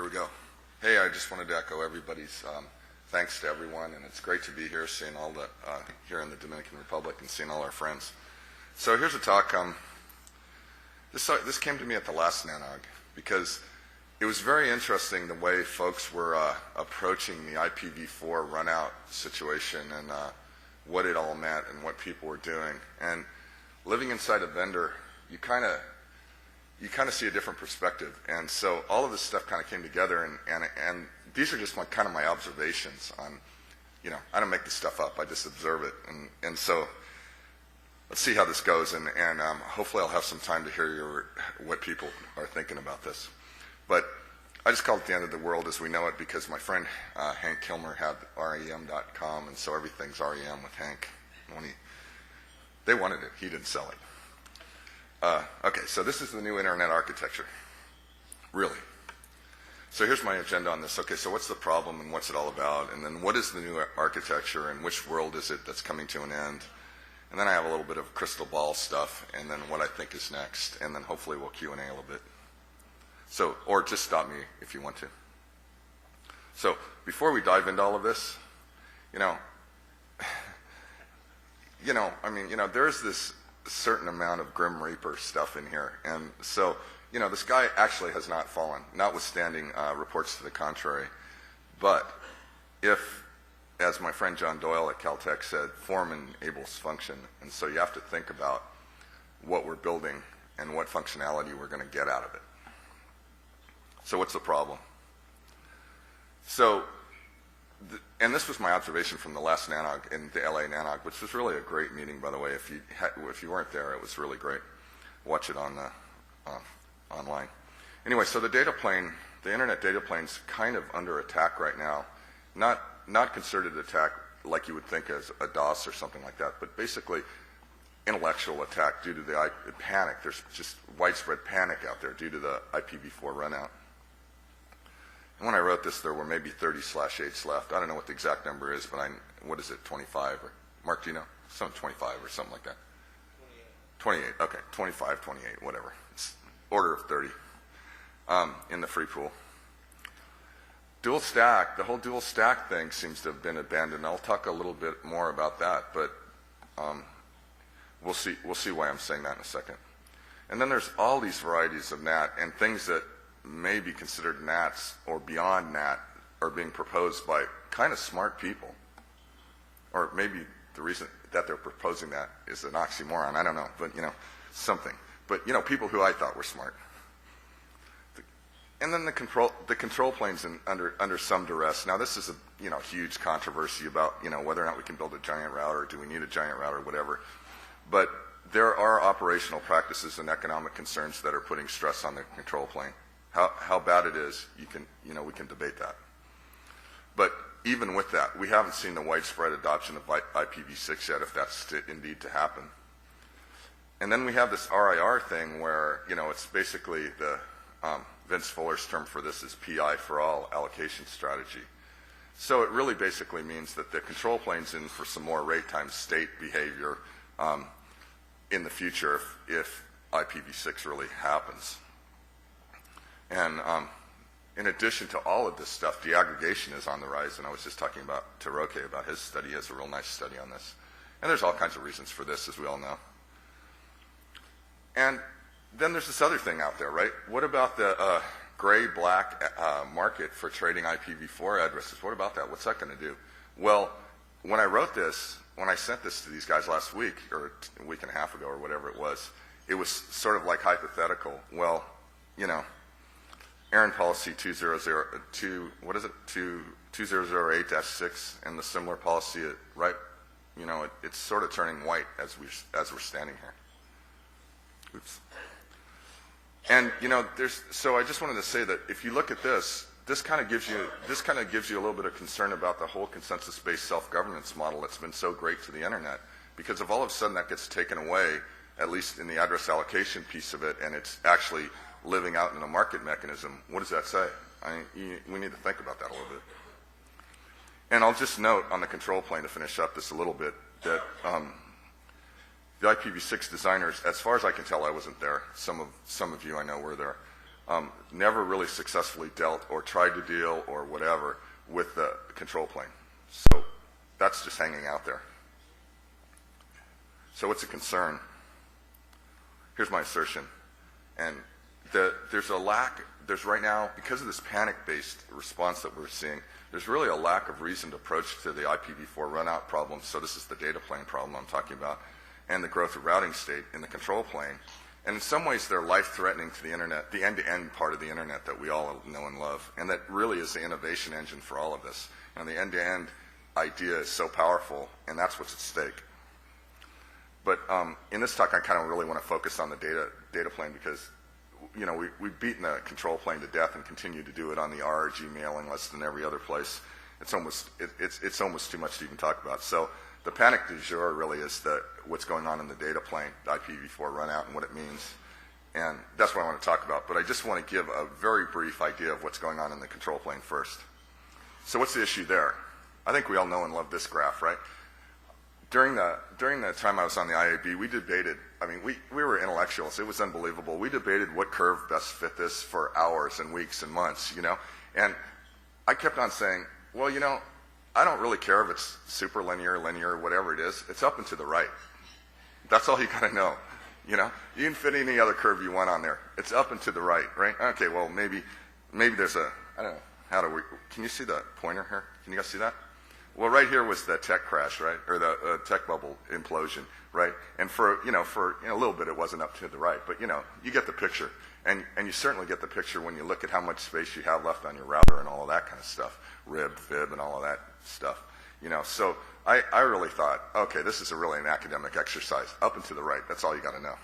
Here we go. Hey, I just wanted to echo everybody's thanks to everyone, and it's great to be here, seeing all the here in the Dominican Republic and seeing all our friends. So here's a talk. This came to me at the last NANOG because it was very interesting the way folks were approaching the IPv4 runout situation and what it all meant and what people were doing. And living inside a vendor, you kind of see a different perspective. And so all of this stuff kind of came together, and these are just kind of my observations on, I don't make this stuff up, I just observe it. And so let's see how this goes, and hopefully I'll have some time to hear what people are thinking about this. But I just called it the end of the world as we know it because my friend Hank Kilmer had rem.com, and so everything's REM with Hank. They wanted it, he didn't sell it. Okay, so this is the new internet architecture. Really. So here's my agenda on this. Okay, so what's the problem and what's it all about? And then what is the new architecture and which world is it that's coming to an end? And then I have a little bit of crystal ball stuff and then what I think is next. And then hopefully we'll Q&A a little bit. So, or just stop me if you want to. So before we dive into all of this, there's this certain amount of Grim Reaper stuff in here. And so, this guy actually has not fallen, notwithstanding reports to the contrary. But if, as my friend John Doyle at Caltech said, form enables function. And so you have to think about what we're building and what functionality we're going to get out of it. So what's the problem? So, and this was my observation from the last NANOG in the LA NANOG, which was really a great meeting, by the way. If you weren't there, it was really great. Watch it on the online. Anyway, so the data plane, the internet data plane's kind of under attack right now. Not concerted attack like you would think as a DOS or something like that, but basically intellectual attack due to the panic. There's just widespread panic out there due to the IPv4 runout. And when I wrote this, there were maybe 30 /8s left. I don't know what the exact number is, but what is it, 25? Or, Mark, do you know? Some 25 or something like that. 28. 28, okay. 25, 28, whatever. It's order of 30 in the free pool. Dual stack, the whole dual stack thing seems to have been abandoned. I'll talk a little bit more about that, but we'll see why I'm saying that in a second. And then there's all these varieties of NAT and things that may be considered NATs or beyond NAT are being proposed by kind of smart people. Or maybe the reason that they're proposing that is an oxymoron. I don't know, but something. But people who I thought were smart. And then the control plane's under some duress. Now this is a huge controversy about whether or not we can build a giant router, do we need a giant router, whatever. But there are operational practices and economic concerns that are putting stress on the control plane. How bad it is, we can debate that. But even with that, we haven't seen the widespread adoption of IPv6 yet, if that's indeed to happen. And then we have this RIR thing where, it's basically the, Vince Fuller's term for this is PI for all allocation strategy. So it really basically means that the control plane's in for some more rate times state behavior in the future if IPv6 really happens. And in addition to all of this stuff, deaggregation is on the rise, and I was just talking to Roque about his study. He has a real nice study on this. And there's all kinds of reasons for this, as we all know. And then there's this other thing out there, right? What about the gray-black market for trading IPv4 addresses? What about that? What's that going to do? Well, when I wrote this, when I sent this to these guys last week, or a week and a half ago, or whatever it was sort of like hypothetical. Well, Aaron policy 2008-6 and the similar policy, right? It's sort of turning white as we're standing here. Oops. And so I just wanted to say that if you look at this kind of gives you a little bit of concern about the whole consensus-based self-governance model that's been so great to the internet, because if all of a sudden that gets taken away, at least in the address allocation piece of it, and it's actually living out in a market mechanism, what does that say? We need to think about that a little bit. And I'll just note on the control plane to finish up this a little bit that the IPv6 designers, as far as I can tell, I wasn't there. Some of you I know were there. never really successfully dealt or tried to deal or whatever with the control plane. So that's just hanging out there. So what's a concern? Here's my assertion. And there's right now, because of this panic-based response that we're seeing, there's really a lack of reasoned approach to the IPv4 runout problem. So this is the data plane problem I'm talking about, and the growth of routing state in the control plane. And in some ways, they're life-threatening to the internet, the end-to-end part of the internet that we all know and love. And that really is the innovation engine for all of this. And the end-to-end idea is so powerful, and that's what's at stake. But in this talk, I kind of really want to focus on the data plane because, you know, we've beaten the control plane to death and continue to do it on the RRG mailing list and every other place. It's almost too much to even talk about. So the panic du jour really is what's going on in the data plane, the IPv4 runout, and what it means. And that's what I want to talk about. But I just want to give a very brief idea of what's going on in the control plane first. So what's the issue there? I think we all know and love this graph, right? During the time I was on the IAB, we debated, I mean, we were intellectuals. It was unbelievable. We debated what curve best fit this for hours and weeks and months, you know? And I kept on saying, well, you know, I don't really care if it's super linear, whatever it is. It's up and to the right. That's all you got to know, you know? You can fit any other curve you want on there. It's up and to the right, right? Okay, well, maybe there's I don't know, can you see the pointer here? Can you guys see that? Well, right here was the tech crash, right, or the tech bubble implosion, right? And for a little bit, it wasn't up to the right, but you get the picture, and you certainly get the picture when you look at how much space you have left on your router and all of that kind of stuff, rib, fib, and all of that stuff, So I really thought, okay, this is really an academic exercise, up and to the right. That's all you got to know.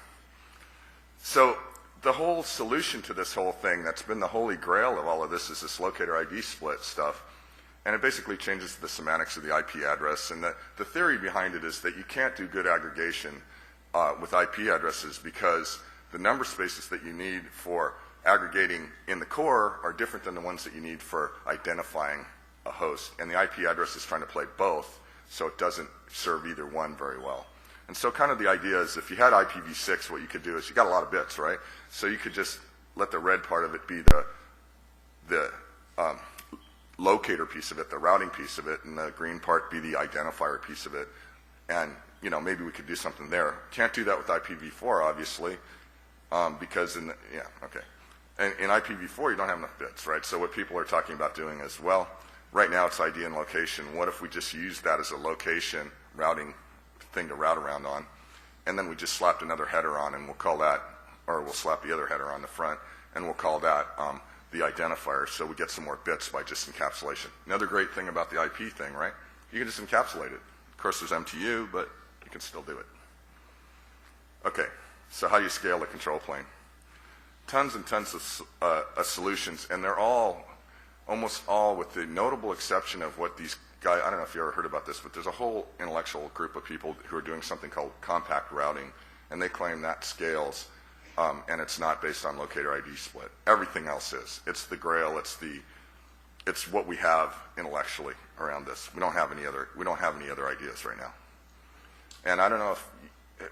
So the whole solution to this whole thing, that's been the holy grail of all of this, is this locator ID split stuff. And it basically changes the semantics of the IP address. And the theory behind it is that you can't do good aggregation with IP addresses because the number spaces that you need for aggregating in the core are different than the ones that you need for identifying a host. And the IP address is trying to play both, so it doesn't serve either one very well. And so kind of the idea is if you had IPv6, what you could do is you got a lot of bits, right? So you could just let the red part of it be the locator piece of it, the routing piece of it, and the green part be the identifier piece of it. And, maybe we could do something there. Can't do that with IPv4, obviously, because in IPv4, you don't have enough bits, right? So what people are talking about doing is, well, right now it's ID and location. What if we just use that as a location routing thing to route around on, and then we just slapped another header on, and we'll call that, or we'll slap the other header on the front, and we'll call that the identifier, so we get some more bits by just encapsulation. Another great thing about the IP thing, right? You can just encapsulate it. Of course, there's MTU, but you can still do it. Okay, so how do you scale the control plane? Tons and tons of solutions, and they're almost all, with the notable exception of what these guys, I don't know if you ever heard about this, but there's a whole intellectual group of people who are doing something called compact routing, and they claim that scales. And it's not based on locator ID split. Everything else is. It's the grail. It's what we have intellectually around this. We don't have any other ideas right now. And I don't know if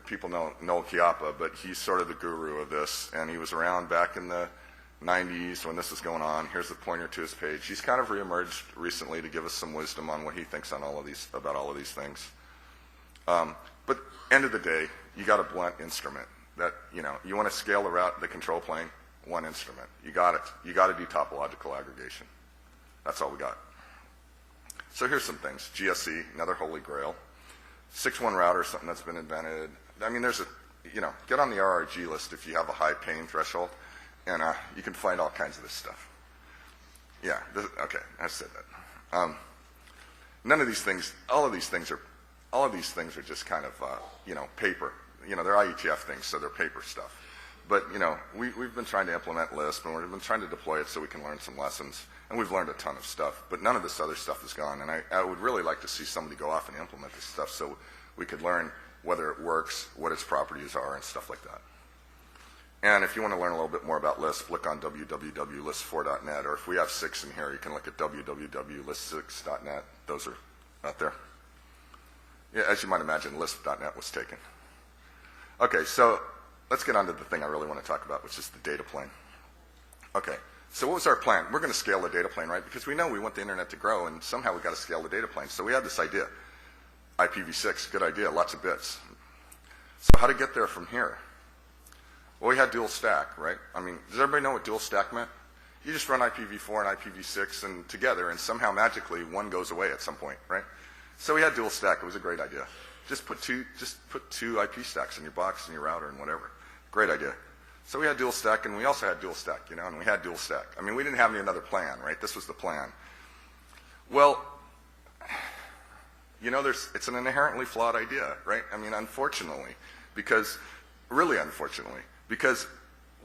people know Noel Chiappa, but he's sort of the guru of this, and he was around back in the 90s when this was going on. Here's the pointer to his page. He's kind of reemerged recently to give us some wisdom on what he thinks on about all of these things. But end of the day, you got a blunt instrument. That you want to scale the control plane, one instrument. You got it. You got to do topological aggregation. That's all we got. So here's some things. GSE, another holy grail. 6.1 router, something that's been invented. I mean, there's get on the RRG list if you have a high pain threshold, and you can find all kinds of this stuff. Yeah. Okay, I said that. None of these things. All of these things are just kind of paper. They're IETF things, so they're paper stuff. But, we've been trying to implement Lisp, and we've been trying to deploy it so we can learn some lessons. And we've learned a ton of stuff, but none of this other stuff is gone. And I would really like to see somebody go off and implement this stuff so we could learn whether it works, what its properties are, and stuff like that. And if you want to learn a little bit more about Lisp, look on www.lisp4.net, or if we have 6 in here, you can look at www.lisp6.net. Those are out there. Yeah, as you might imagine, lisp.net was taken. Okay, so let's get on to the thing I really want to talk about, which is the data plane. Okay, so what was our plan? We're going to scale the data plane, right? Because we know we want the internet to grow, and somehow we've got to scale the data plane. So we had this idea. IPv6, good idea, lots of bits. So how to get there from here? Well, we had dual stack, right? I mean, does everybody know what dual stack meant? You just run IPv4 and IPv6 and together, and somehow magically one goes away at some point, right? So we had dual stack. It was a great idea. Just put two IP stacks in your box and your router and whatever. Great idea. So we had dual stack, and we also had dual stack, you know, and we had dual stack. I mean, we didn't have any other plan, right? This was the plan. Well, you know, it's an inherently flawed idea, right? I mean, unfortunately, really unfortunately, because,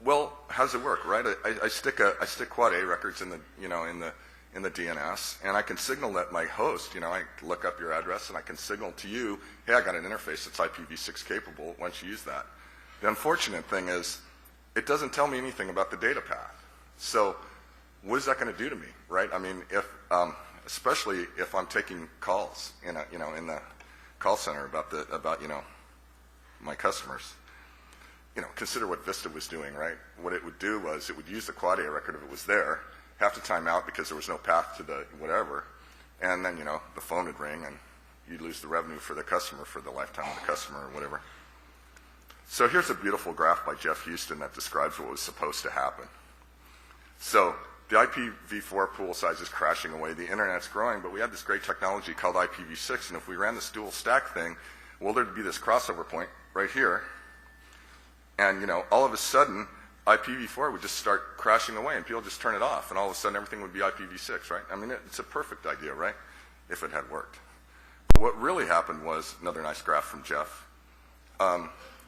well, how does it work, right? I stick quad A records in the, you know, in the DNS, and I can signal that my host, you know, I look up your address and I can signal to you, hey, I got an interface that's IPv6 capable. Why don't you use that? The unfortunate thing is, it doesn't tell me anything about the data path. So, what is that going to do to me, right? I mean, especially if I'm taking calls in the call center about my customers. You know, consider what Vista was doing, right? What it would do was it would use the quad A record if it was there, have to time out because there was no path to the whatever, and then, you know, the phone would ring and you'd lose the revenue for the customer for the lifetime of the customer or whatever. So here's a beautiful graph by Jeff Houston that describes what was supposed to happen. So the IPv4 pool size is crashing away, the internet's growing, but we had this great technology called IPv6, and if we ran this dual stack thing, well, there'd be this crossover point right here, and, you know, all of a sudden, IPv4 would just start crashing away, and people just turn it off, and all of a sudden everything would be IPv6, right? I mean, it's a perfect idea, right? If it had worked. But what really happened was, another nice graph from Jeff,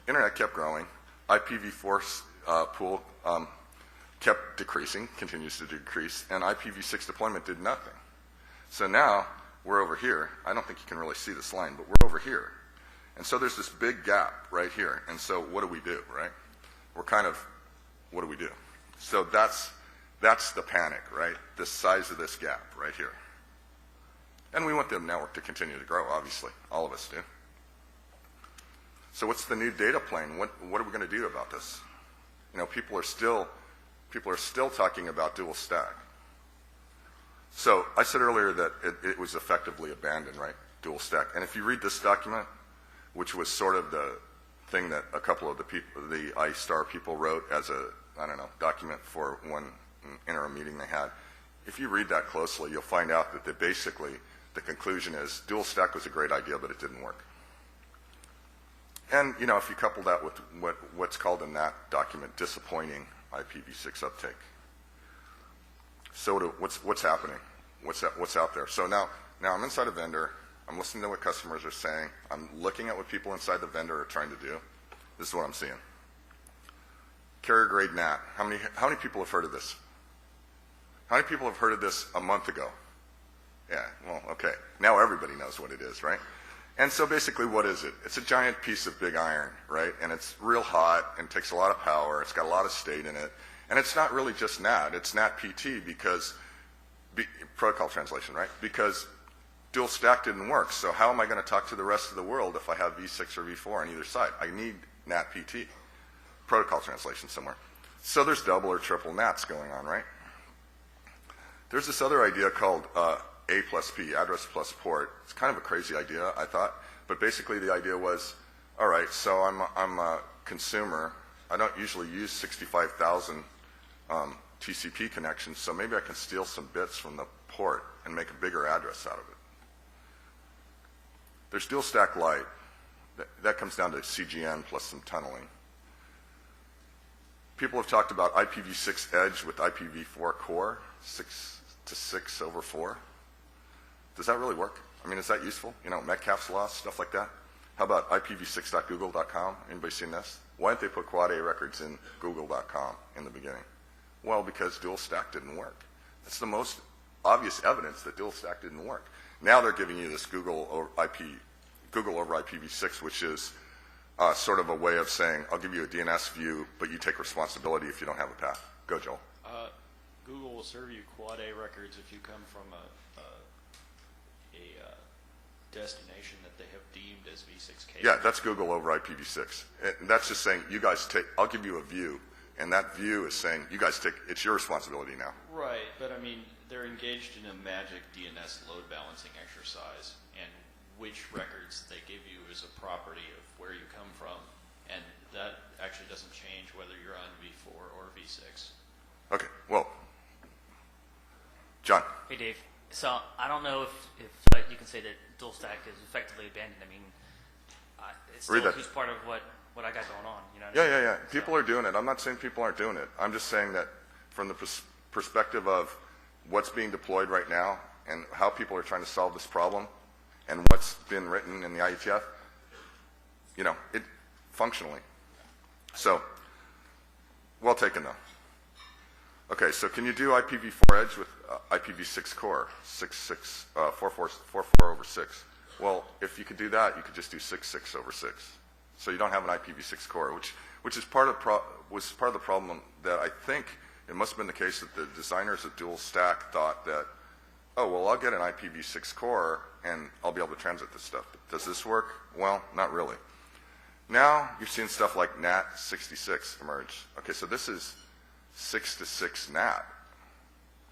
internet kept growing, IPv4 pool kept decreasing, continues to decrease, and IPv6 deployment did nothing. So now, we're over here. I don't think you can really see this line, but we're over here. And so there's this big gap right here. And so what do, right? We're kind of, what do we do? So that's the panic, right? The size of this gap right here. And we want the network to continue to grow, obviously. All of us do. So what's the new data plane? What are we going to do about this? You know, people are still talking about dual stack. So I said earlier that it was effectively abandoned, right? Dual stack. And if you read this document, which was sort of the thing that a couple of the iStar people wrote as a, I don't know, document for one interim meeting they had. If you read that closely, you'll find out that basically the conclusion is dual stack was a great idea, but it didn't work. And, you know, if you couple that with what's called in that document disappointing IPv6 uptake. So what's happening? What's out there? So now I'm inside a vendor. I'm listening to what customers are saying. I'm looking at what people inside the vendor are trying to do. This is what I'm seeing. Carrier grade NAT. How many people have heard of this? How many people have heard of this a month ago? Yeah, well, okay. Now everybody knows what it is, right? And so basically what is it? It's a giant piece of big iron, right? And it's real hot and takes a lot of power. It's got a lot of state in it. And it's not really just NAT. It's NAT PT because, protocol translation, right? Because dual stack didn't work. So how am I going to talk to the rest of the world if I have v6 or v4 on either side? I need NAT PT, protocol translation somewhere. So there's double or triple NATs going on, right? There's this other idea called A plus P, address plus port. It's kind of a crazy idea, I thought. But basically the idea was, all right, so I'm a consumer. I don't usually use 65,000 TCP connections, so maybe I can steal some bits from the port and make a bigger address out of it. There's dual stack light. That comes down to CGN plus some tunneling. People have talked about IPv6 edge with IPv4 core, 6 to 6 over 4. Does that really work? I mean, is that useful? You know, Metcalfe's law, stuff like that? How about IPv6.google.com? Anybody seen this? Why didn't they put quad A records in google.com in the beginning? Well, because dual stack didn't work. That's the most obvious evidence that dual stack didn't work. Now they're giving you this Google over IPv6, which is sort of a way of saying, I'll give you a DNS view, but you take responsibility if you don't have a path. Go, Joel. Google will serve you quad A records if you come from a destination that they have deemed as v6 capable. Yeah, that's Google over IPv6. And that's just saying, you guys take, I'll give you a view, And that view is saying, you guys it's your responsibility now. Right, but I mean, they're engaged in a magic DNS load balancing exercise, and which records they give you is a property of where you come from, and that actually doesn't change whether you're on V4 or V6. Okay, well, John. Hey, Dave. So I don't know if you can say that dual stack is effectively abandoned. I mean, it's still who's part of what I got going on. You know what I mean? Yeah. People are doing it. I'm not saying people aren't doing it. I'm just saying that from the perspective of what's being deployed right now and how people are trying to solve this problem and what's been written in the IETF, you know, it functionally. So, well taken though. Okay, so can you do IPv4 edge with IPv6 core, 44 over 6? Well, if you could do that, you could just do 6 over 6. So you don't have an IPv6 core, which is was part of the problem that I think it must have been the case that the designers of dual stack thought that, oh, well, I'll get an IPv6 core and I'll be able to transit this stuff. But does this work? Well, not really. Now you're seeing stuff like NAT66 emerge. Okay, so this is 6 to 6 NAT.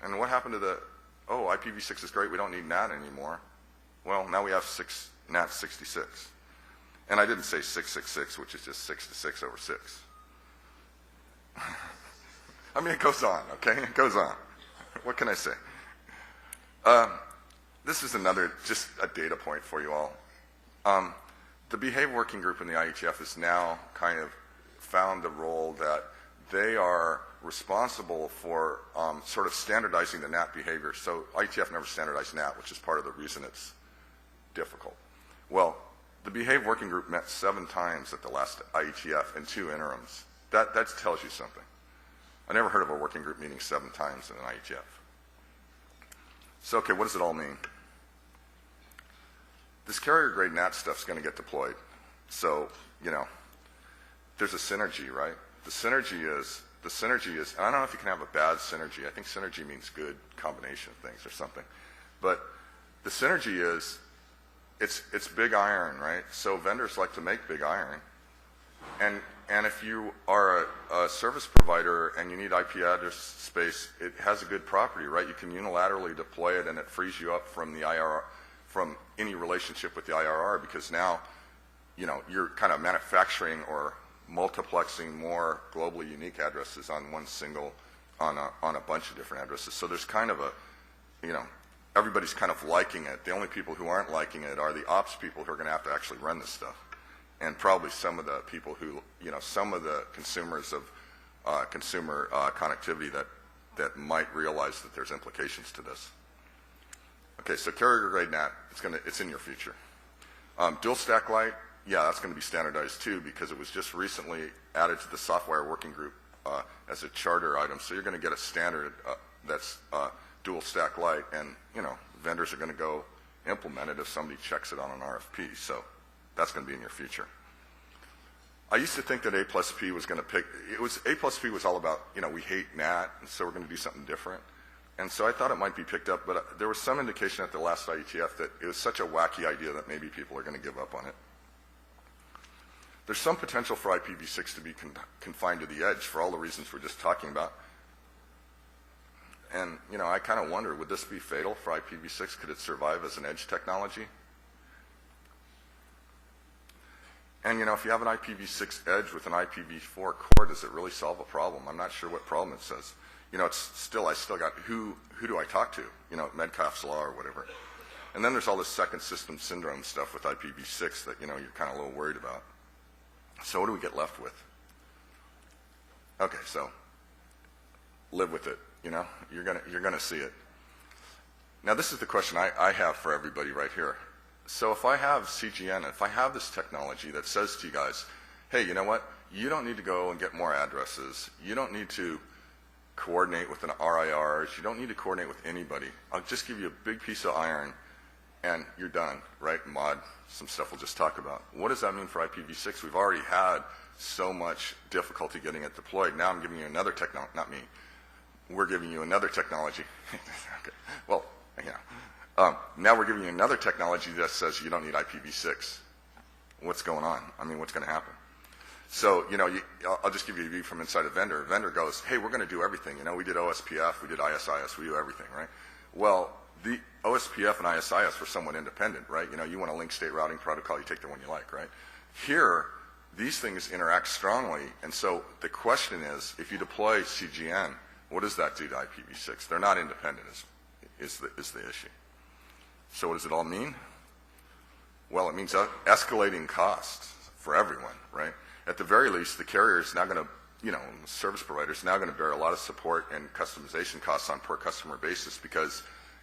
And what happened to IPv6 is great, we don't need NAT anymore. Well, now we have NAT 66. And I didn't say 666, which is just 6 to 6 over 6. I mean, it goes on, okay? It goes on. What can I say? This is just a data point for you all. The Behave Working Group in the IETF has now kind of found the role that they are responsible for sort of standardizing the NAT behavior. So IETF never standardized NAT, which is part of the reason it's difficult. Well, the Behave Working Group met 7 times at the last IETF in 2 interims. That tells you something. I never heard of a working group meeting 7 times in an IETF. So, okay, what does it all mean? This carrier-grade NAT stuff is going to get deployed. So, you know, there's a synergy, right? The synergy is, and I don't know if you can have a bad synergy. I think synergy means good combination of things or something. But the synergy is, it's big iron, right? So vendors like to make big iron. And if you are a service provider and you need IP address space, it has a good property, right? You can unilaterally deploy it and it frees you up from the IRR, from any relationship with the IRR, because now, you know, you're kind of manufacturing or multiplexing more globally unique addresses on one single, on a bunch of different addresses. So there's kind of a, you know, everybody's kind of liking it. The only people who aren't liking it are the ops people who are going to have to actually run this stuff. And probably some of the people who, you know, some of the consumers of consumer connectivity that might realize that there's implications to this. Okay, so carrier-grade NAT, it's in your future. Dual stack light, yeah, that's going to be standardized too, because it was just recently added to the software working group as a charter item. So you're going to get a standard that's dual stack light, and you know, vendors are going to go implement it if somebody checks it on an RFP. So that's going to be in your future. I used to think that A plus P was going to A plus P was all about, you know, we hate NAT, and so we're going to do something different. And so I thought it might be picked up, but there was some indication at the last IETF that it was such a wacky idea that maybe people are going to give up on it. There's some potential for IPv6 to be confined to the edge for all the reasons we're just talking about. And, you know, I kind of wonder, would this be fatal for IPv6? Could it survive as an edge technology? And, you know, if you have an IPv6 edge with an IPv4 core, does it really solve a problem? I'm not sure what problem it says. You know, I still got who do I talk to? You know, Metcalfe's law or whatever. And then there's all this second system syndrome stuff with IPv6 that, you know, you're kind of a little worried about. So what do we get left with? Okay, so live with it, you know? You're gonna see it. Now this is the question I have for everybody right here. So if I have CGN, if I have this technology that says to you guys, hey, you know what? You don't need to go and get more addresses. You don't need to coordinate with an RIRs. You don't need to coordinate with anybody. I'll just give you a big piece of iron and you're done, right? Mod, some stuff we'll just talk about. What does that mean for IPv6? We've already had so much difficulty getting it deployed. Now I'm giving you another technology, not me. We're giving you another technology. Okay. Well, you know. Now we're giving you another technology that says you don't need IPv6. What's going on? I mean, what's going to happen? So, I'll just give you a view from inside a vendor. A vendor goes, hey, we're going to do everything. We did OSPF, we did ISIS, we do everything, right? Well, the OSPF and ISIS were somewhat independent, right? You want a link state routing protocol, you take the one you like, right? Here, these things interact strongly, and so the question is, if you deploy CGN, what does that do to IPv6? They're not independent is the issue. So what does it all mean? Well, it means escalating costs for everyone, right? At the very least, the carrier is now going to, the service provider is now going to bear a lot of support and customization costs on per customer basis because,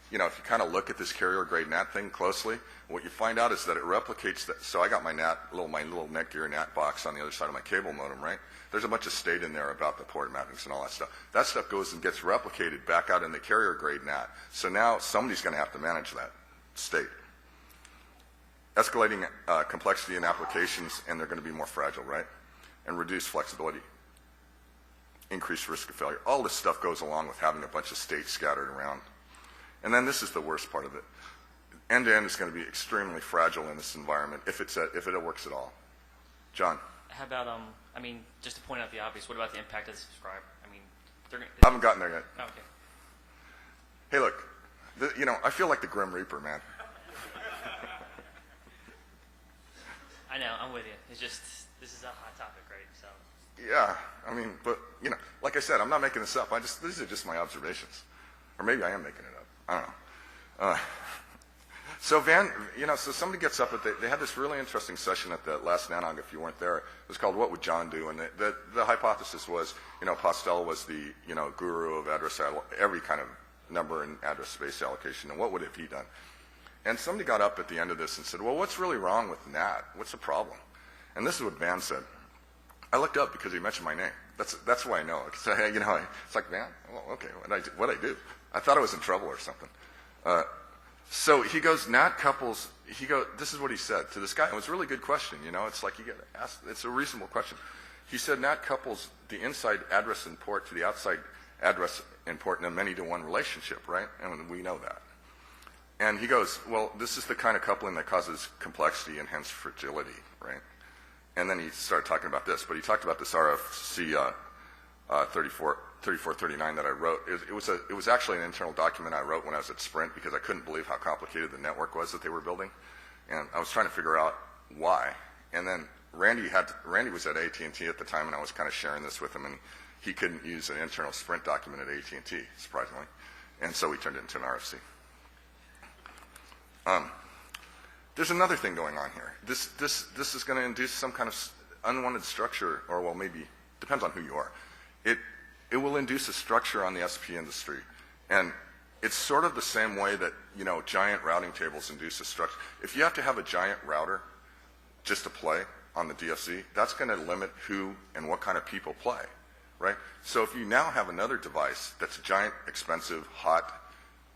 if you kind of look at this carrier-grade NAT thing closely, what you find out is that it replicates that. So I got my little Netgear NAT box on the other side of my cable modem, right? There's a bunch of state in there about the port mappings and all that stuff. That stuff goes and gets replicated back out in the carrier-grade NAT. So now somebody's going to have to manage that state. Escalating complexity in applications, and they're going to be more fragile, right? And reduce flexibility. Increased risk of failure. All this stuff goes along with having a bunch of states scattered around. And then this is the worst part of it. End-to-end is going to be extremely fragile in this environment if it works at all. John? How about, just to point out the obvious, what about the impact of the subscriber? I haven't gotten there yet. Oh, okay. Hey, look, I feel like the Grim Reaper, man. I know, I'm with you. It's just, this is a hot topic, right? So. Yeah, but, like I said, I'm not making this up. These are just my observations. Or maybe I am making it up. I don't know. So so somebody gets up they had this really interesting session at the last NANOG, if you weren't there. It was called What Would John Do? And the hypothesis was, Postel was the, guru of every kind of number and address space allocation, and what would have he done? And somebody got up at the end of this and said, well, what's really wrong with NAT? What's the problem? And this is what Van said. I looked up because he mentioned my name. That's why I know. It's like, Van? Well, okay, what'd I do? I thought I was in trouble or something. So he goes, NAT couples, this is what he said to this guy. It was a really good question, It's like you get asked, it's a reasonable question. He said NAT couples the inside address and port to the outside address and port in a many-to-one relationship, right? And we know that. And he goes, well, this is the kind of coupling that causes complexity and hence fragility, right? And then he started talking about this, but he talked about this RFC 3439 that I wrote. It was actually an internal document I wrote when I was at Sprint because I couldn't believe how complicated the network was that they were building. And I was trying to figure out why. And then Randy was at AT&T at the time, and I was kind of sharing this with him, and he couldn't use an internal Sprint document at AT&T, surprisingly. And so we turned it into an RFC. There's another thing going on here. This is going to induce some kind of unwanted structure, or well, maybe depends on who you are. It will induce a structure on the SP industry, and it's sort of the same way that giant routing tables induce a structure. If you have to have a giant router just to play on the DFC, that's going to limit who and what kind of people play, right? So if you now have another device that's a giant, expensive, hot,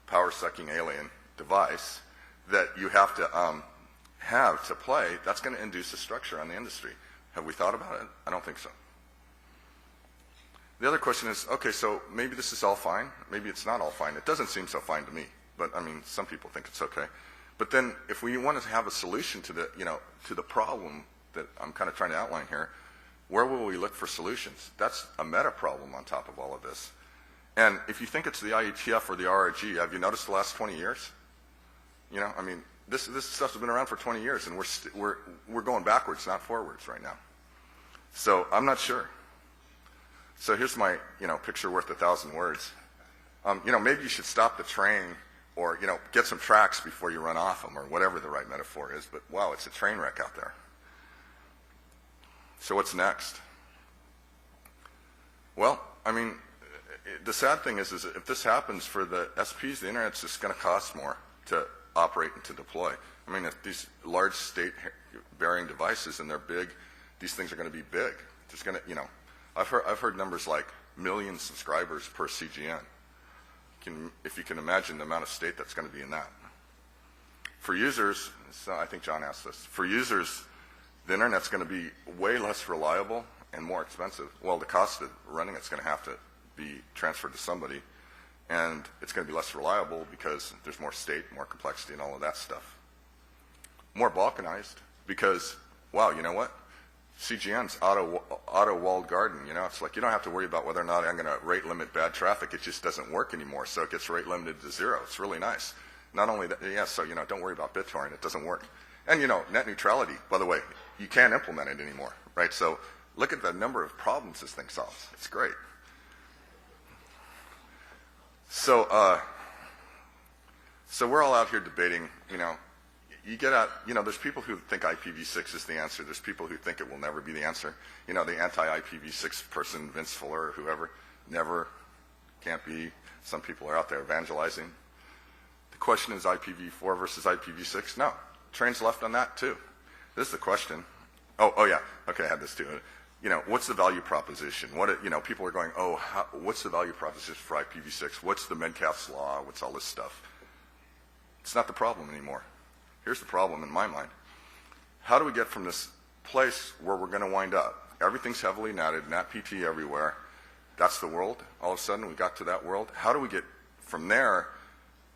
power-sucking alien device that you have to play, that's going to induce a structure on the industry. Have we thought about it? I don't think so. The other question is, okay, so maybe this is all fine. Maybe it's not all fine. It doesn't seem so fine to me, but some people think it's okay. But then if we want to have a solution to the problem that I'm kind of trying to outline here, where will we look for solutions? That's a meta problem on top of all of this. And if you think it's the IETF or the RRG, have you noticed the last 20 years? This stuff's been around for 20 years, and we're going backwards, not forwards right now. So I'm not sure. So here's my picture worth 1,000 words. Maybe you should stop the train, or get some tracks before you run off them, or whatever the right metaphor is. But wow, it's a train wreck out there. So what's next? Well, the sad thing is if this happens for the SPs, the internet's just going to cost more to operate and to deploy. If these large state-bearing devices and they're big, these things are going to be big. There's going to, I've heard numbers like million subscribers per CGN. If you can imagine the amount of state that's going to be in that. For users, so I think John asked this. For users, the internet's going to be way less reliable and more expensive. Well, the cost of running it's going to have to be transferred to somebody. And it's going to be less reliable because there's more state, more complexity, and all of that stuff. More balkanized because, wow, you know what? CGN's auto walled garden. It's like you don't have to worry about whether or not I'm going to rate limit bad traffic. It just doesn't work anymore, so it gets rate limited to 0. It's really nice. Not only that, so don't worry about BitTorrent. It doesn't work. And net neutrality, by the way, you can't implement it anymore, right? So look at the number of problems this thing solves. It's great. So we're all out here debating, you get out, there's people who think IPv6 is the answer. There's people who think it will never be the answer. The anti-IPv6 person, Vince Fuller or whoever, never, can't be. Some people are out there evangelizing. The question is IPv4 versus IPv6? No. Train's left on that too. This is the question. Oh yeah. Okay, I had this too. What's the value proposition? People are going, what's the value proposition for IPv6? What's the Metcalfe's law? What's all this stuff? It's not the problem anymore. Here's the problem in my mind. How do we get from this place where we're going to wind up? Everything's heavily netted, NatPT everywhere. That's the world. All of a sudden, we got to that world. How do we get from there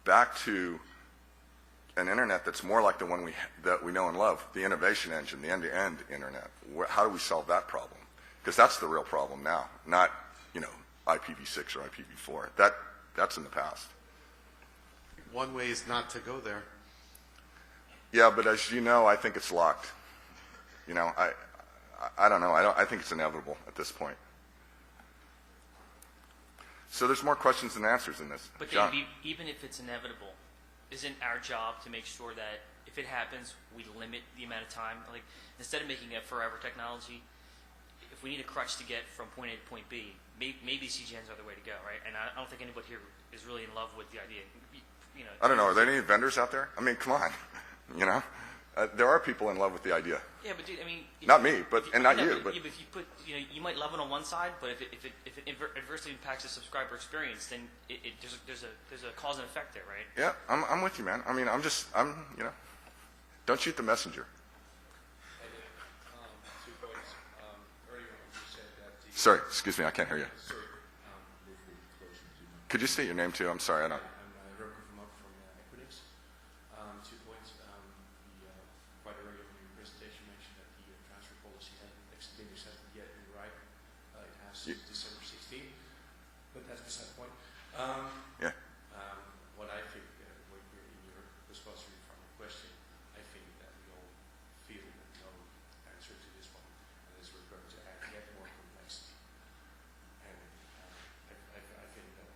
back to an internet that's more like the one that we know and love, the innovation engine, the end-to-end internet? How do we solve that problem? Because that's the real problem now, not IPv6 or IPv4. That's in the past. One way is not to go there. Yeah, but as you know, I think it's locked. I don't know. I think it's inevitable at this point. So there's more questions than answers in this. But John? Even if it's inevitable, isn't our job to make sure that if it happens, we limit the amount of time? Like, instead of making a forever technology, if we need a crutch to get from point A to point B, maybe CGNs are the way to go, right? And I don't think anybody here is really in love with the idea. I don't know. Are there any vendors out there? I mean, come on. There are people in love with the idea. Yeah, but dude, not me, and not you. But if you put, you might love it on one side, but if it adversely impacts the subscriber experience, then there's a cause and effect there, right? Yeah, I'm with you, man. Don't shoot the messenger. 2 points. Earlier you said that Sorry, excuse me, I can't hear you. Could you state your name too? I'm sorry, I don't. I'm Rocco from Equinix. 2 points. Quite earlier in your presentation mentioned that the transfer policy hasn't been accepted yet in RIPE. It has since December 16, but that's beside the point. Yeah. What I think, in your response to the final question, I think that we all feel that no answer to this one, and it's we're going to add yet more complexity. And I think that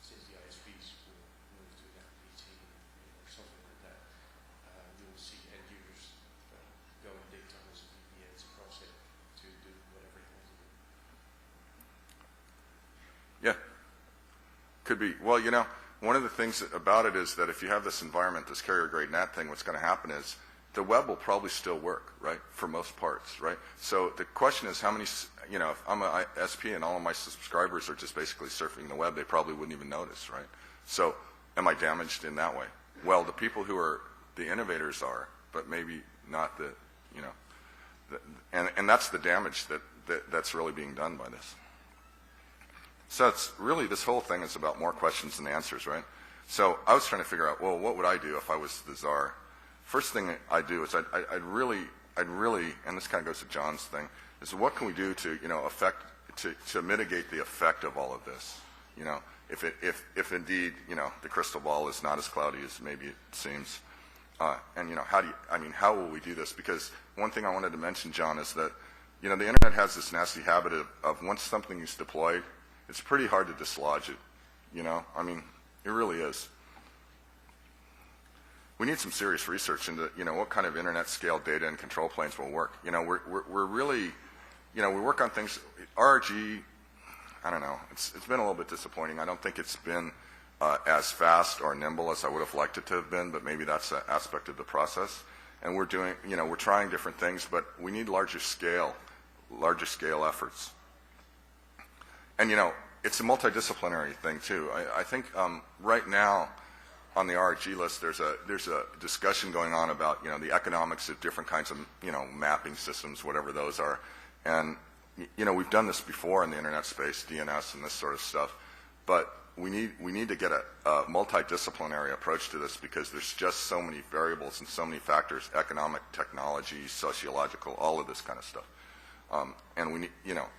since the ISPs will move to an MPT or something like that, you will see end users go and dig tunnels of VPNs across it to do whatever they want to do. Yeah. Could be. Well, one of the things about it is that if you have this environment, this carrier-grade NAT thing, what's going to happen is the web will probably still work, right, for most parts, right? So the question is how many, if I'm an ISP and all of my subscribers are just basically surfing the web, they probably wouldn't even notice, right? So am I damaged in that way? Well, the people who are the innovators are, but maybe not and that's the damage that's really being done by this. So it's really, this whole thing is about more questions than answers, right? So I was trying to figure out, well, what would I do if I was the czar? First thing I'd do is I'd really, and this kind of goes to John's thing, is what can we do to, to mitigate the effect of all of this? If indeed, the crystal ball is not as cloudy as maybe it seems. And, how will we do this? Because one thing I wanted to mention, John, is that, the internet has this nasty habit of once something is deployed, it's pretty hard to dislodge it, it really is. We need some serious research into, what kind of internet scale data and control planes will work. We're really, we work on things, RRG, I don't know, it's been a little bit disappointing. I don't think it's been as fast or nimble as I would have liked it to have been, but maybe that's an aspect of the process. And we're doing, we're trying different things, but we need larger scale efforts. And, it's a multidisciplinary thing too. I think right now on the RRG list, there's a discussion going on about, the economics of different kinds of, mapping systems, whatever those are. And, we've done this before in the internet space, DNS and this sort of stuff. But we need to get a multidisciplinary approach to this because there's just so many variables and so many factors, economic, technology, sociological, all of this kind of stuff. And we need,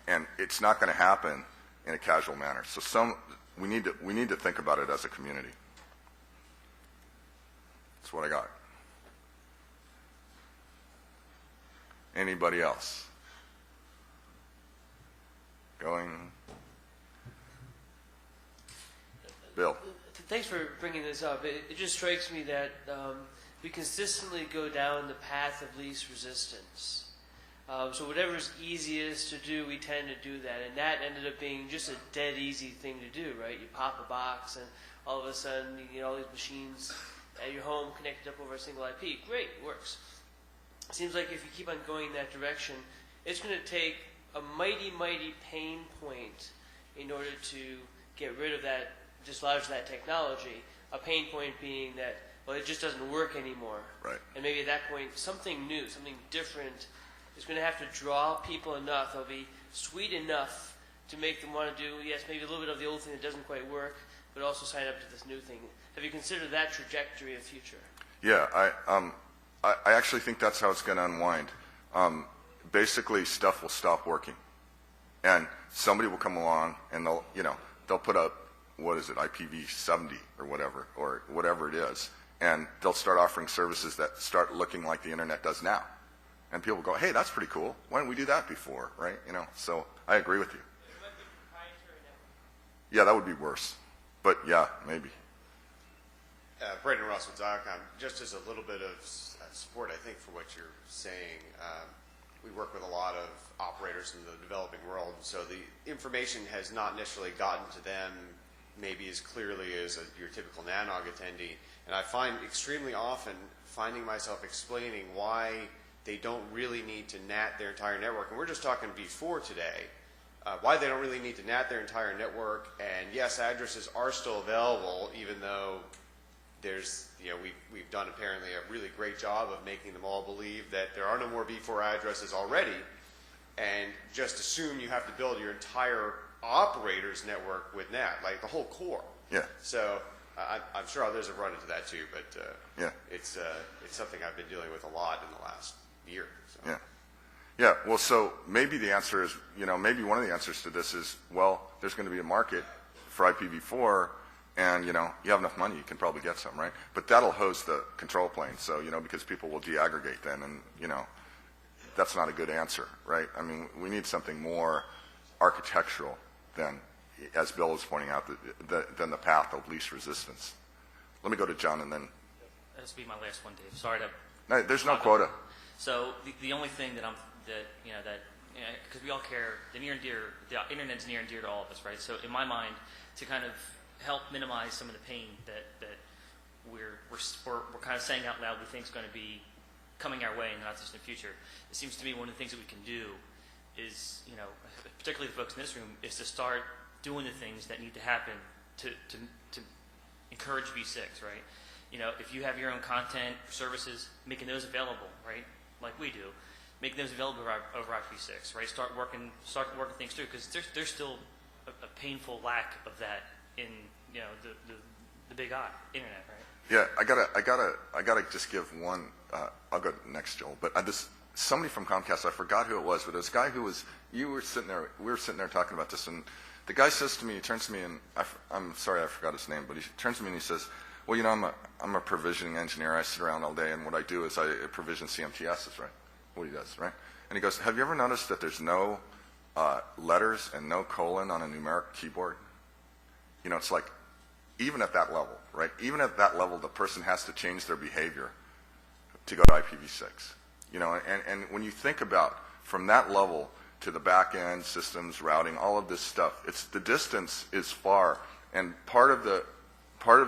and it's not going to happen in a casual manner. So we need to think about it as a community. That's what I got. Anybody else? Going? Bill. Thanks for bringing this up. It just strikes me that we consistently go down the path of least resistance. So whatever's easiest to do, we tend to do that. And that ended up being just a dead easy thing to do, right? You pop a box and all of a sudden you get all these machines at your home connected up over a single IP. Great, it works. It seems like if you keep on going that direction, it's going to take a mighty, mighty pain point in order to get rid of that, dislodge that technology. A pain point being that, well, it just doesn't work anymore. Right. And maybe at that point, something new, something different is going to have to draw people enough. They'll be sweet enough to make them want to do, yes, maybe a little bit of the old thing that doesn't quite work, but also sign up to this new thing. Have you considered that trajectory of future? Yeah, I actually think that's how it's going to unwind. Basically, stuff will stop working, and somebody will come along and they'll put up, what is it, IPv70 or whatever it is, and they'll start offering services that start looking like the internet does now, and people go, hey, that's pretty cool. Why didn't we do that before, right? So I agree with you. It might be proprietary network. Yeah, that would be worse, but yeah, maybe. Brandon Ross with Diacom. Just as a little bit of support, I think, for what you're saying, we work with a lot of operators in the developing world, so the information has not necessarily gotten to them maybe as clearly as your typical NANOG attendee. And I find extremely often finding myself explaining why they don't really need to NAT their entire network. And we're just talking V4 today. Why they don't really need to NAT their entire network. And yes, addresses are still available, even though there's, we've done apparently a really great job of making them all believe that there are no more V4 addresses already, and just assume you have to build your entire operator's network with NAT, like the whole core. Yeah. So I'm sure others have run into that too, but yeah. It's something I've been dealing with a lot in the last year. So. Yeah. Yeah, well, so maybe the answer is, maybe one of the answers to this is, well, there's going to be a market for IPv4, and, you have enough money, you can probably get some, right? But that'll host the control plane, so, because people will deaggregate then, and, that's not a good answer, right? I mean, we need something more architectural than, as Bill was pointing out, than the path of least resistance. Let me go to John, and then... This will be my last one, Dave. Sorry to... No, there's no quota. So the only thing because we all care, the internet's near and dear to all of us, right? So in my mind, to kind of help minimize some of the pain that we're kind of saying out loud we think is going to be coming our way in the not distant future, it seems to me one of the things that we can do is, particularly the folks in this room, is to start doing the things that need to happen to encourage V6, right? If you have your own content, services, making those available, right, like we do, making those available over IPv6, right? Start working things through, because there's still a painful lack of that in the big I internet, right? Yeah, I gotta just give one. I'll go next, Joel. But somebody from Comcast, I forgot who it was, but this guy who was, we were sitting there talking about this, and the guy says to me, he turns to me, and I'm sorry I forgot his name, but he turns to me and he says, well, I'm a provisioning engineer. I sit around all day, and what I do is I provision CMTSs, right? What he does, right? And he goes, have you ever noticed that there's no letters and no colon on a numeric keyboard? It's like, even at that level, right? Even at that level, the person has to change their behavior to go to IPv6. And when you think about from that level to the back end systems, routing, all of this stuff, the distance is far, and part of the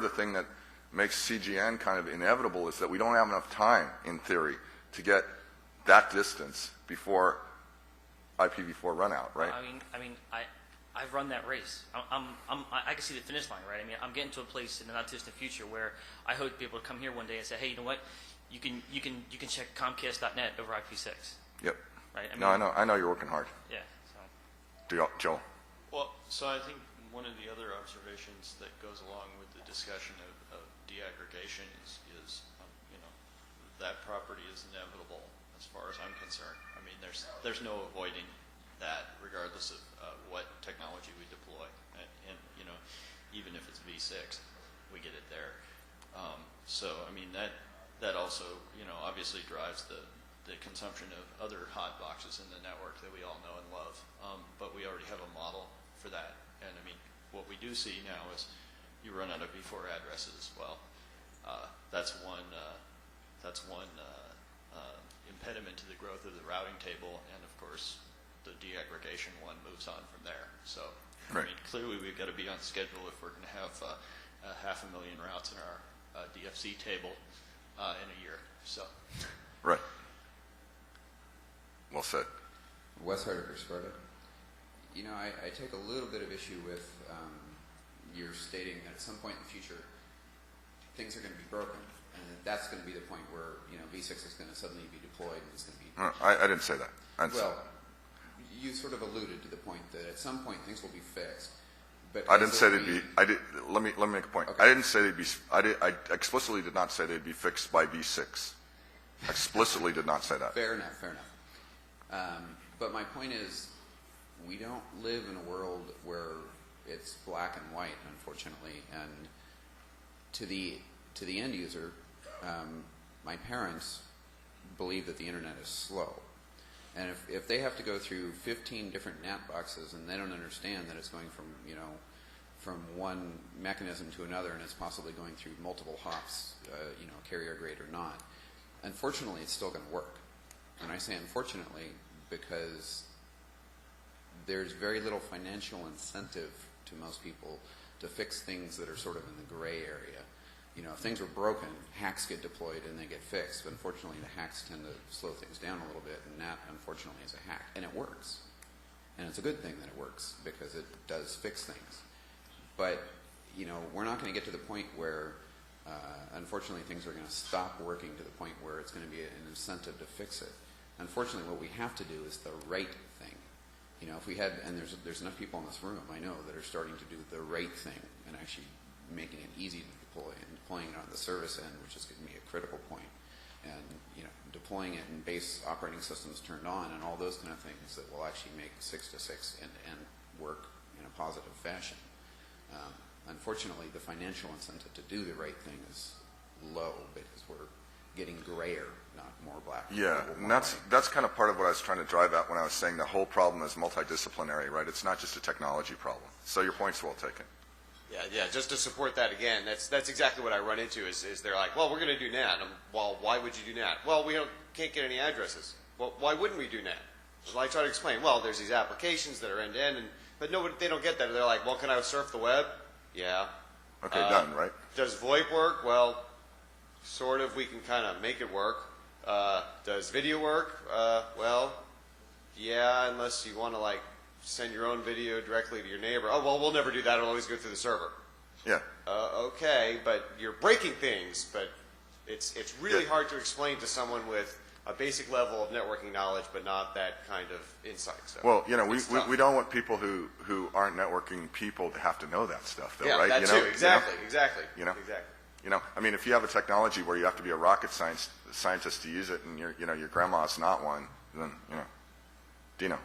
thing that makes CGN kind of inevitable is that we don't have enough time, in theory, to get that distance before IPv4 run out, right? I've run that race. I can see the finish line, right? I'm getting to a place in the not distant future where I hope people to come here one day and say, hey, you know what? You can check Comcast.net over IPv6. Yep. Right. I know you're working hard. Yeah. So. Joel. Well, so I think one of the other observations that goes along with the discussion of deaggregation is that property is inevitable. as far as I'm concerned. I mean, there's no avoiding that, regardless of what technology we deploy, and you know, even if it's V6, we get it there. So I mean that also, you know, obviously drives the consumption of other hot boxes in the network that we all know and love. But we already have a model for that, and I mean, what we do see now is you run out of V4 addresses as well. That's one impediment to the growth of the routing table, and of course, the deaggregation one moves on from there. So, right. I mean, clearly we've got to be on schedule if we're going to have 500,000 routes in our DFC table in a year. So, Right. Well said. Wes Hardiker, Sparta. You know, I take a little bit of issue with your stating that at some point in the future things are going to be broken, and that's going to be the point where, you know, V6 is going to suddenly be deployed and it's going to be... I didn't say that. Well, you sort of alluded to the point that at some point things will be fixed. But I didn't say they'd be. Let me make a point. Okay. I didn't say they'd be. I explicitly did not say they'd be fixed by V6. Explicitly did not say that. Fair enough, fair enough. But my point is, we don't live in a world where it's black and white, unfortunately. And to the end user, my parents believe that the internet is slow. And if they have to go through 15 different NAT boxes and they don't understand that it's going from, you know, from one mechanism to another and it's possibly going through multiple hops, you know, carrier grade or not, unfortunately it's still going to work. And I say unfortunately because there's very little financial incentive to most people to fix things that are sort of in the gray area. You know, if things are broken, hacks get deployed and they get fixed. But unfortunately, the hacks tend to slow things down a little bit, and that, unfortunately, is a hack. And it works. And it's a good thing that it works because it does fix things. But, you know, we're not going to get to the point where, unfortunately, things are going to stop working to the point where it's going to be an incentive to fix it. Unfortunately, what we have to do is the right thing. You know, if we had, and there's enough people in this room, I know, that are starting to do the right thing and actually making it easy to deploy and deploying it on the service end, which is going to be a critical point, and, you know, deploying it and base operating systems turned on and all those kind of things that will actually make 6-to-6 end-to-end work in a positive fashion. Unfortunately, the financial incentive to do the right thing is low because we're getting grayer, not more black. Yeah, and that's kind of part of what I was trying to drive at when I was saying the whole problem is multidisciplinary, right? It's not just a technology problem. So your point's well taken. Yeah. Just to support that again, that's exactly what I run into. Is they're like, well, we're going to do NAT. Well, why would you do NAT? Well, we can't get any addresses. Well, why wouldn't we do NAT? Well, I try to explain. Well, there's these applications that are end to end, but nobody, they don't get that. They're like, well, can I surf the web? Yeah. Okay, done, right? Does VoIP work? Well, sort of. We can kind of make it work. Does video work? Well, yeah, unless you want to like send your own video directly to your neighbor. Oh, well, we'll never do that. It'll always go through the server. Yeah. Okay, but you're breaking things, but it's really hard to explain to someone with a basic level of networking knowledge, but not that kind of insight. So well, you know, we don't want people who aren't networking people to have to know that stuff, though, yeah, right? that you too. know, Exactly. You know? Exactly. You know, I mean, if you have a technology where you have to be a rocket scientist to use it, and your grandma's not one, then Dino.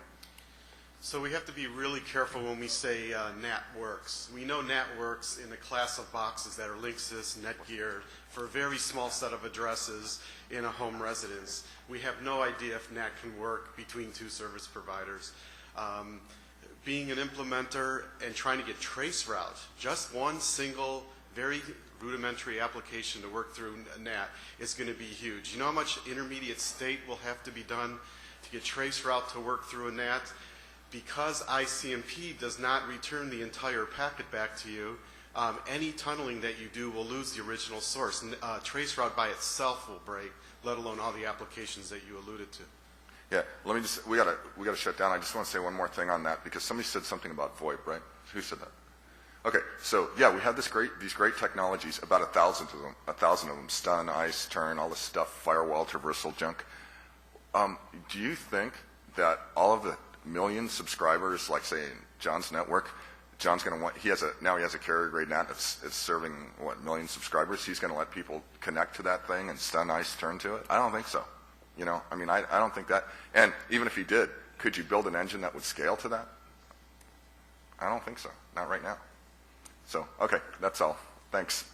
So we have to be really careful when we say NAT works. We know NAT works in a class of boxes that are Linksys, Netgear, for a very small set of addresses in a home residence. We have no idea if NAT can work between two service providers. Being an implementer and trying to get traceroute, just one single, very rudimentary application to work through NAT is going to be huge. You know how much intermediate state will have to be done to get traceroute to work through a NAT? Because ICMP does not return the entire packet back to you, any tunneling that you do will lose the original source. Traceroute by itself will break, let alone all the applications that you alluded to. Yeah, let me just, we gotta shut down. I just want to say one more thing on that because somebody said something about VoIP, right? Who said that? Okay, so yeah, we have these great technologies, about 1,000 of them, stun, ice, turn, all this stuff, firewall, traversal junk. Do you think that all of the million subscribers, like say in John's network, John's going to want, now he has a carrier grade NAT that's serving what, million subscribers? He's going to let people connect to that thing and stun, ice, turn to it? I don't think so. You know, I mean, I don't think that. And even if he did, could you build an engine that would scale to that? I don't think so. Not right now. So, okay, that's all. Thanks.